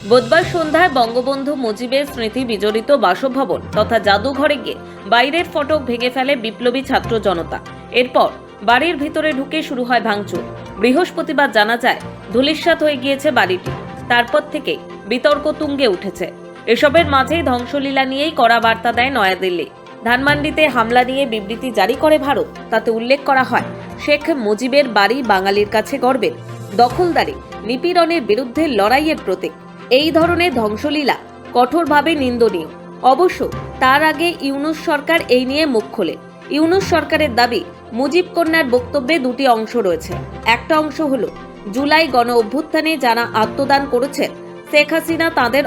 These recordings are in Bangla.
বুধবার সন্ধ্যায় বঙ্গবন্ধু মুজিবের স্মৃতি বিজড়িত বাসভবন তথা জাদুঘরে গিয়ে বাইরের ফটক ভেঙে ফেলে বিপ্লবী ছাত্র জনতা। এরপর বাড়ির ভিতরে ঢুকে শুরু হয় ভাঙচুর। বৃহস্পতিবার জানা যায় ধূলিসাৎ হয়ে গিয়েছে বাড়িটি। তারপর থেকে বিতর্ক তুঙ্গে উঠেছে। এসবের মাঝেই ধ্বংসলীলা নিয়েই কড়া বার্তা দেয় নয়াদিল্লি। ধানমন্ডিতে হামলা নিয়ে বিবৃতি জারি করে ভারত। তাতে উল্লেখ করা হয়, শেখ মুজিবের বাড়ি বাঙালির কাছে গর্বের, দখলদারি, নিপীড়নের বিরুদ্ধে লড়াইয়ের প্রতীক। এই ধরনের ধ্বংসলীলা কঠোরভাবে নিন্দনীয়। অবশ্য তার আগে ইউনূস সরকার এই নিয়ে মুখ খোলে। ইউনূস সরকারের দাবি, মুজিব কন্যার বক্তব্যে দুটি অংশ রয়েছে। একটা অংশ হলো জুলাই গণ অভ্যুত্থানে যারা আত্মদান করেছেন শেখ হাসিনা তাদের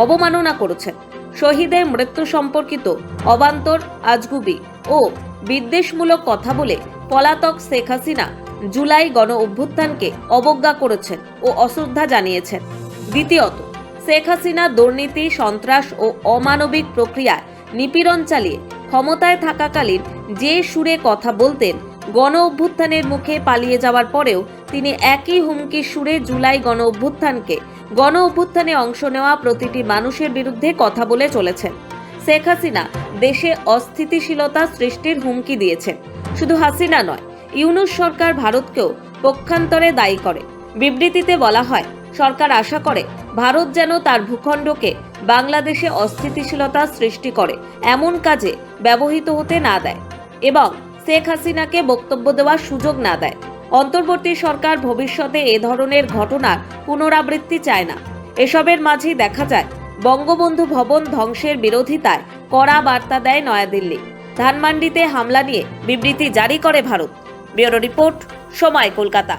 অবমাননা করেছেন। শহীদের মৃত্যু সম্পর্কিত অবান্তর, আজগুবি ও বিদ্বেষমূলক কথা বলে পলাতক শেখ হাসিনা জুলাই গণ অভ্যুত্থানকে অবজ্ঞা করেছেন ও অশ্রদ্ধা জানিয়েছেন। দ্বিতীয়ত, শেখ হাসিনা দুর্নীতি, সন্ত্রাস ও অমানবিক প্রক্রিয়ায় নিপীড়ন চালিয়ে ক্ষমতায় থাকাকালীন যে সুরে কথা বলতেন, গণ অভ্যুত্থানের মুখে পালিয়ে যাওয়ার পরেও তিনি একই হুমকির সুরে জুলাই গণ অভ্যুত্থানে অংশ নেওয়া প্রতিটি মানুষের বিরুদ্ধে কথা বলে চলেছেন। শেখ হাসিনা দেশে অস্থিতিশীলতা সৃষ্টির হুমকি দিয়েছেন। শুধু হাসিনা নয়, ইউনূস সরকার ভারতকেও পক্ষান্তরে দায়ী করে। বিবৃতিতে বলা হয়, সরকার আশা করে ভারত যেন তার ভূখণ্ডকে বাংলাদেশে অস্থিতিশীলতা সৃষ্টি করে এমন কাজে ব্যবহৃত হতে না দেয় এবং শেখ হাসিনাকে বক্তব্য দেওয়ার সুযোগ না দেয়। অন্তর্বর্তী সরকার ভবিষ্যতে এ ধরনের ঘটনার পুনরাবৃত্তি চায় না। এসবের মাঝেই দেখা যায় বঙ্গবন্ধু ভবন ধ্বংসের বিরোধিতায় কড়া বার্তা দেয় নয়াদিল্লি। ধানমন্ডিতে হামলা নিয়ে বিবৃতি জারি করে ভারত। ব্যুরো রিপোর্ট, সময়, কলকাতা।